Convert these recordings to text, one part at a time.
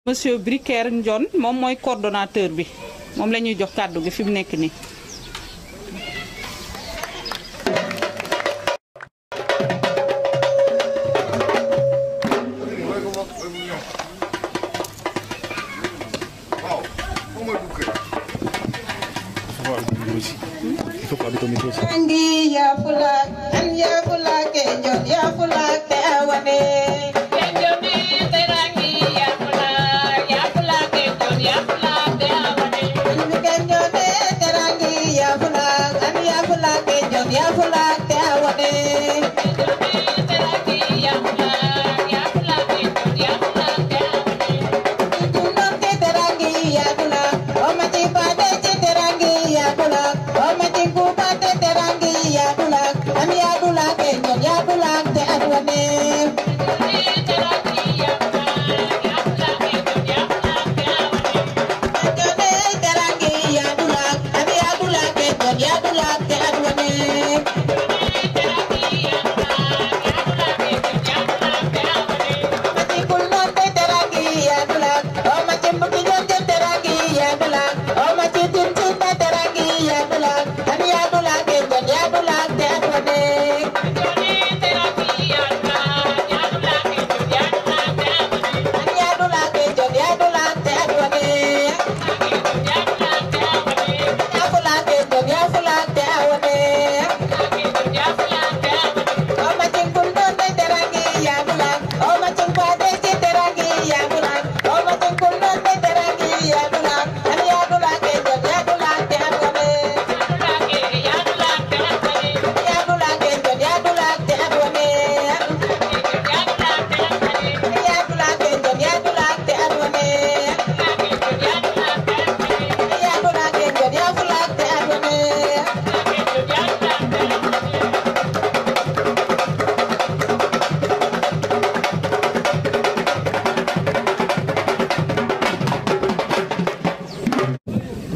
Monsieur Bricaire Ndione moom mooy coordonnateur bi moom la ñuy jox kàddu gi fi mu nekk nii.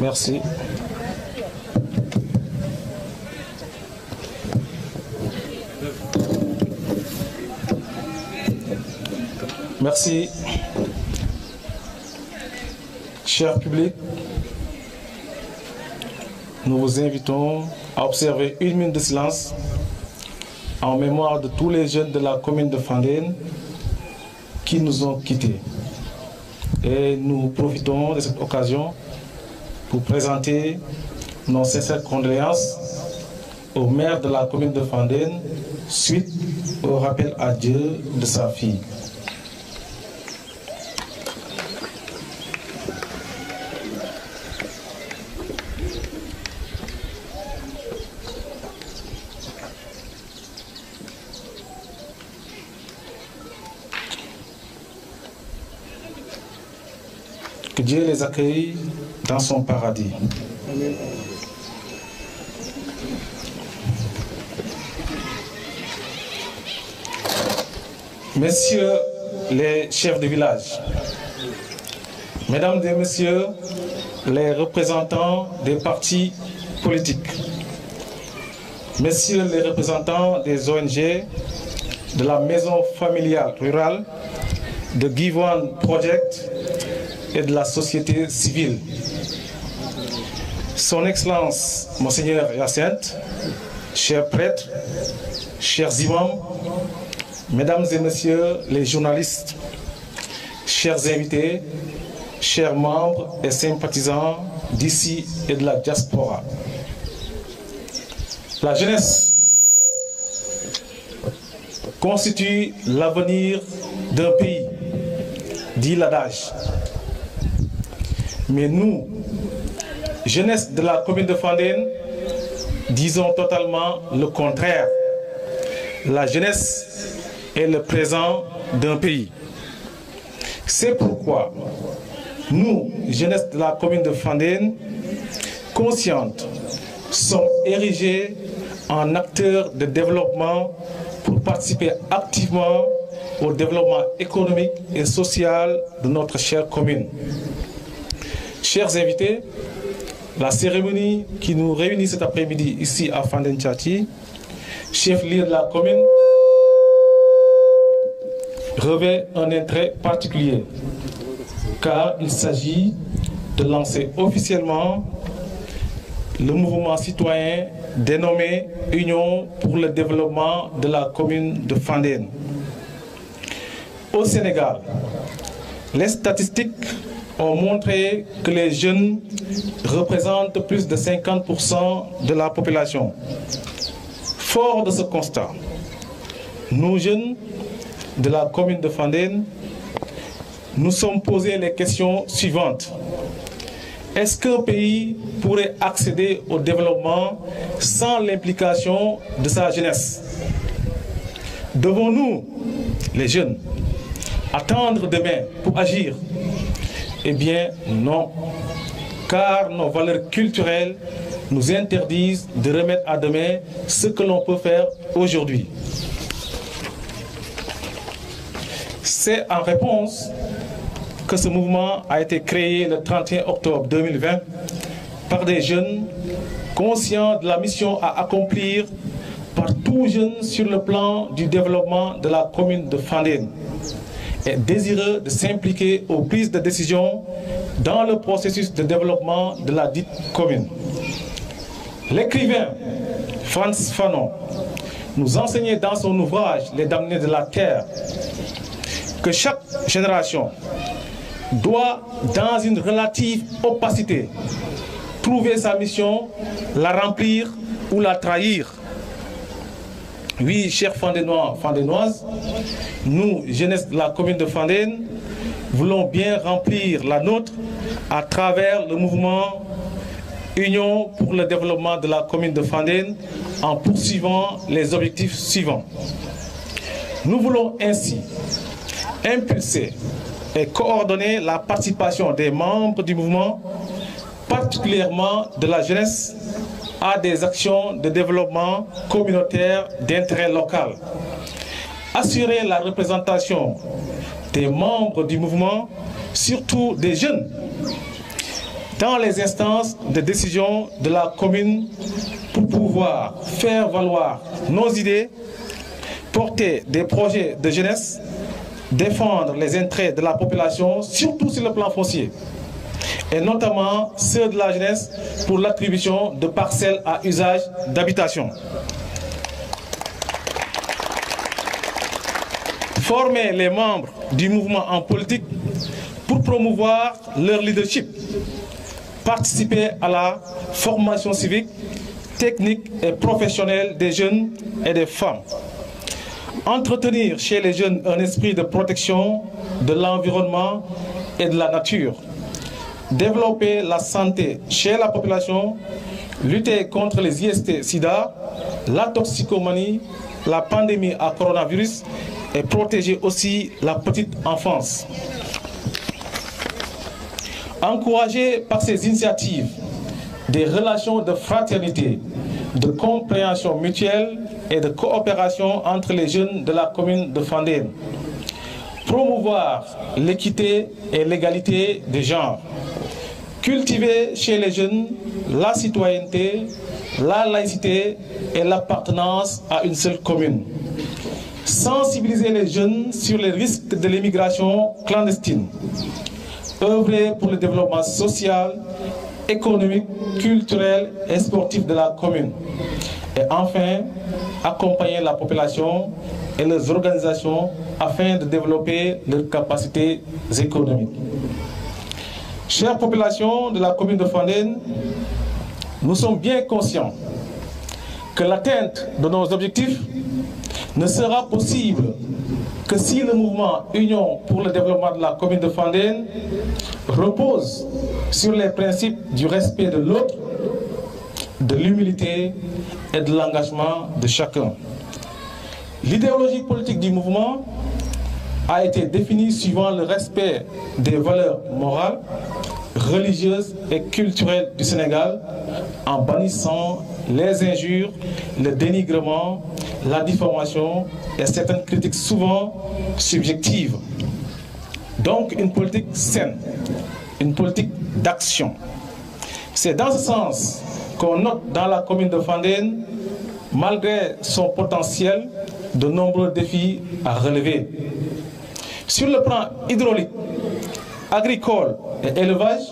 Merci. Merci. Cher public, nous vous invitons à observer 1 minute de silence en mémoire de tous les jeunes de la commune de Fandène qui nous ont quittés. Et nous profitons de cette occasion pour présenter nos sincères condoléances au maire de la commune de Fandène suite au rappel à Dieu de sa fille. Que Dieu les accueille dans son paradis. Amen. Messieurs les chefs de village, mesdames et messieurs les représentants des partis politiques, messieurs les représentants des ONG, de la maison familiale rurale, de Give One Project et de la société civile. Son Excellence, Monseigneur Hyacinthe, chers prêtres, chers imams, mesdames et messieurs les journalistes, chers invités, chers membres et sympathisants d'ici et de la diaspora. La jeunesse constitue l'avenir d'un pays, dit l'adage. Mais nous, jeunesse de la commune de Fandène, disons totalement le contraire. La jeunesse est le présent d'un pays. C'est pourquoi nous, jeunesse de la commune de Fandène, conscientes, sommes érigés en acteurs de développement pour participer activement au développement économique et social de notre chère commune. Chers invités, la cérémonie qui nous réunit cet après-midi ici à Fandène Tchati, chef-lieu de la commune, revêt un intérêt particulier. car il s'agit de lancer officiellement le mouvement citoyen dénommé Union pour le développement de la commune de Fandène. Au Sénégal, les statistiques ont montré que les jeunes représentent plus de 50% de la population. Fort de ce constat, nous jeunes de la commune de Fandène, nous sommes posés les questions suivantes. Est-ce qu'un pays pourrait accéder au développement sans l'implication de sa jeunesse? Devons-nous, les jeunes, attendre demain pour agir? Eh bien, non, car nos valeurs culturelles nous interdisent de remettre à demain ce que l'on peut faire aujourd'hui. C'est en réponse que ce mouvement a été créé le 31 octobre 2020 par des jeunes conscients de la mission à accomplir par tout jeune sur le plan du développement de la commune de Fandène et désireux de s'impliquer aux prises de décision dans le processus de développement de la dite commune. L'écrivain Frantz Fanon nous enseignait dans son ouvrage Les damnés de la terre que chaque génération doit, dans une relative opacité, trouver sa mission, la remplir ou la trahir. Oui, chers Fandénois, Fandénoises, nous, jeunesse de la commune de Fandène, voulons bien remplir la nôtre à travers le mouvement Union pour le développement de la commune de Fandène en poursuivant les objectifs suivants. Nous voulons ainsi impulser et coordonner la participation des membres du mouvement, particulièrement de la jeunesse, à des actions de développement communautaire d'intérêt local. Assurer la représentation des membres du mouvement, surtout des jeunes, dans les instances de décision de la commune pour pouvoir faire valoir nos idées, porter des projets de jeunesse, défendre les intérêts de la population, surtout sur le plan foncier, et notamment ceux de la jeunesse pour l'attribution de parcelles à usage d'habitation. Former les membres du mouvement en politique pour promouvoir leur leadership, participer à la formation civique, technique et professionnelle des jeunes et des femmes. Entretenir chez les jeunes un esprit de protection de l'environnement et de la nature. Développer la santé chez la population, lutter contre les IST-Sida, la toxicomanie, la pandémie à coronavirus et protéger aussi la petite enfance. Encourager par ces initiatives des relations de fraternité, de compréhension mutuelle et de coopération entre les jeunes de la commune de Fandène. Promouvoir l'équité et l'égalité des genres. Cultiver chez les jeunes la citoyenneté, la laïcité et l'appartenance à une seule commune. Sensibiliser les jeunes sur les risques de l'immigration clandestine. Œuvrer pour le développement social, économique, culturel et sportif de la commune. Et enfin, accompagner la population et les organisations afin de développer leurs capacités économiques. Chère population de la commune de Fandène, nous sommes bien conscients que l'atteinte de nos objectifs ne sera possible que si le mouvement Union pour le développement de la commune de Fandène repose sur les principes du respect de l'autre, de l'humilité et de l'engagement de chacun. L'idéologie politique du mouvement a été définie suivant le respect des valeurs morales, religieuses et culturelles du Sénégal, en bannissant les injures, le dénigrement, la diffamation et certaines critiques souvent subjectives. Donc une politique saine, une politique d'action. C'est dans ce sens qu'on note dans la commune de Fandène, malgré son potentiel, de nombreux défis à relever. Sur le plan hydraulique, agricole et élevage,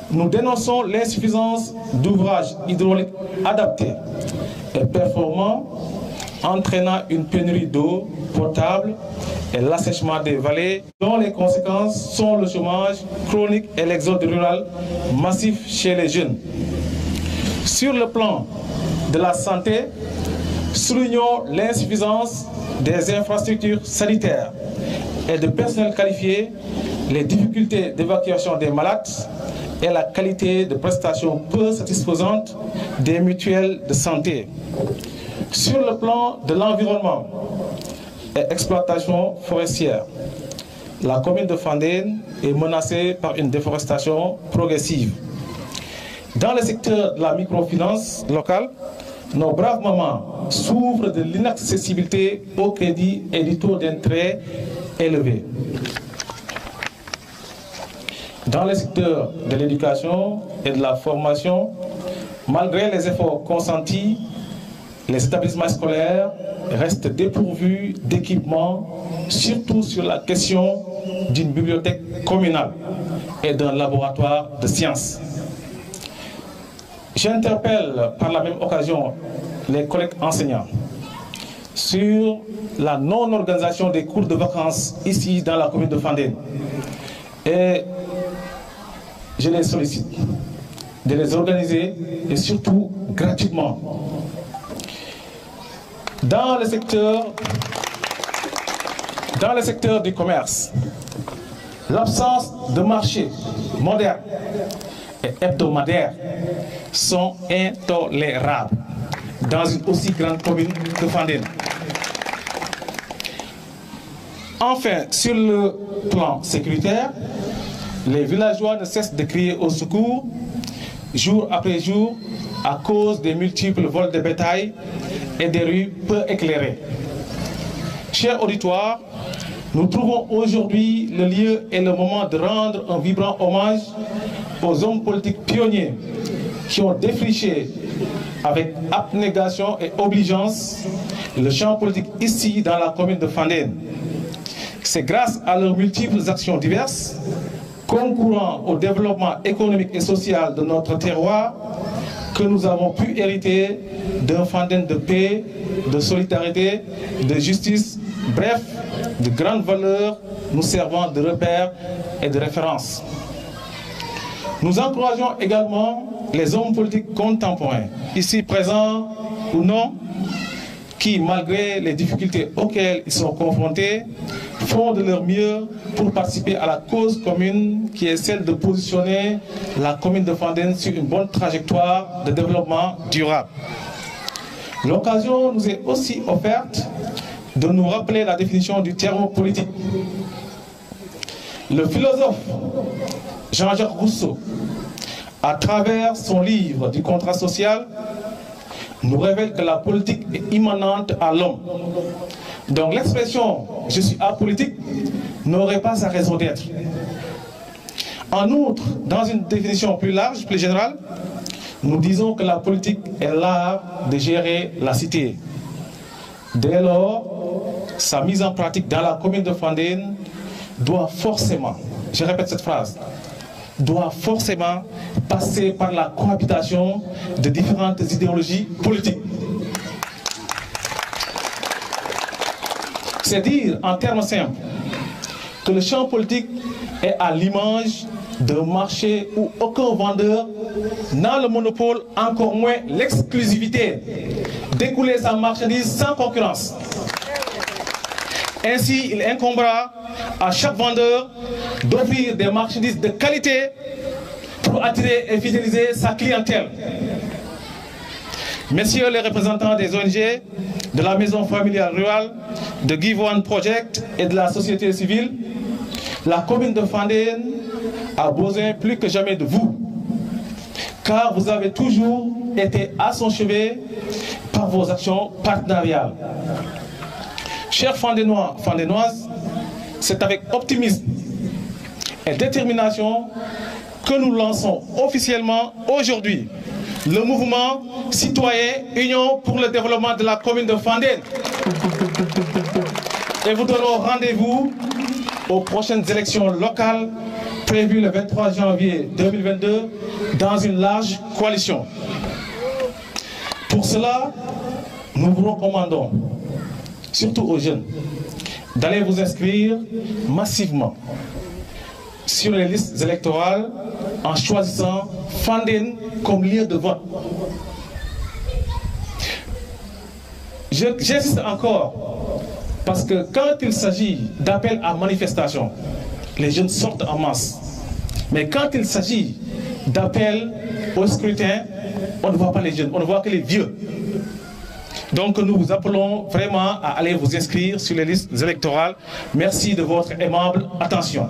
nous dénonçons l'insuffisance d'ouvrages hydrauliques adaptés et performants, entraînant une pénurie d'eau potable et l'assèchement des vallées, dont les conséquences sont le chômage chronique et l'exode rural massif chez les jeunes. Sur le plan de la santé, soulignons l'insuffisance des infrastructures sanitaires et de personnel qualifié, les difficultés d'évacuation des malades et la qualité de prestations peu satisfaisante des mutuelles de santé. Sur le plan de l'environnement et exploitation forestière, la commune de Fandène est menacée par une déforestation progressive. Dans le secteur de la microfinance locale, nos braves mamans souffrent de l'inaccessibilité au crédit et du taux d'intérêt élevé. Dans le secteur de l'éducation et de la formation, malgré les efforts consentis, les établissements scolaires restent dépourvus d'équipements, surtout sur la question d'une bibliothèque communale et d'un laboratoire de sciences. J'interpelle par la même occasion les collègues enseignants sur la non-organisation des cours de vacances ici dans la commune de Fandène. Et je les sollicite de les organiser et surtout gratuitement. Dans le secteur du commerce, l'absence de marché moderne et hebdomadaire sont intolérables dans une aussi grande commune que Fandène. Enfin, sur le plan sécuritaire, les villageois ne cessent de crier au secours jour après jour à cause des multiples vols de bétail et des rues peu éclairées. Chers auditoires, nous trouvons aujourd'hui le lieu et le moment de rendre un vibrant hommage aux hommes politiques pionniers qui ont défriché avec abnégation et obligeance le champ politique ici dans la commune de Fandène. C'est grâce à leurs multiples actions diverses, concourant au développement économique et social de notre terroir, que nous avons pu hériter d'un Fandène de paix, de solidarité, de justice, bref, de grandes valeurs nous servant de repères et de référence. Nous encourageons également les hommes politiques contemporains, ici présents ou non, qui, malgré les difficultés auxquelles ils sont confrontés, font de leur mieux pour participer à la cause commune qui est celle de positionner la commune de Fandène sur une bonne trajectoire de développement durable. L'occasion nous est aussi offerte de nous rappeler la définition du terme politique. Le philosophe Jean-Jacques Rousseau, à travers son livre du contrat social, nous révèle que la politique est immanente à l'homme. Donc l'expression « je suis apolitique » n'aurait pas sa raison d'être. En outre, dans une définition plus large, plus générale, nous disons que la politique est l'art de gérer la cité. Dès lors, sa mise en pratique dans la commune de Fandène doit forcément, je répète cette phrase, doit forcément passer par la cohabitation de différentes idéologies politiques. C'est dire, en termes simples, que le champ politique est à l'image d'un marché où aucun vendeur n'a le monopole, encore moins l'exclusivité d'écouler sa marchandise sans concurrence. Ainsi, il incombera à chaque vendeur d'offrir des marchandises de qualité pour attirer et fidéliser sa clientèle. Messieurs les représentants des ONG, de la Maison familiale rurale, de Give One Project et de la société civile, la commune de Fandène a besoin plus que jamais de vous, car vous avez toujours été à son chevet par vos actions partenariales. Chers Fandénois, Fandénoises, c'est avec optimisme et détermination que nous lançons officiellement aujourd'hui le mouvement citoyen Union pour le développement de la commune de Fandène. Et vous donnons rendez-vous aux prochaines élections locales prévu le 23 janvier 2022 dans une large coalition. Pour cela, nous vous recommandons, surtout aux jeunes, d'aller vous inscrire massivement sur les listes électorales en choisissant Fandène comme lieu de vote. J'insiste encore, parce que quand il s'agit d'appel à manifestation, les jeunes sortent en masse. Mais quand il s'agit d'appel au scrutin, on ne voit pas les jeunes, on ne voit que les vieux. Donc nous vous appelons vraiment à aller vous inscrire sur les listes électorales. Merci de votre aimable attention.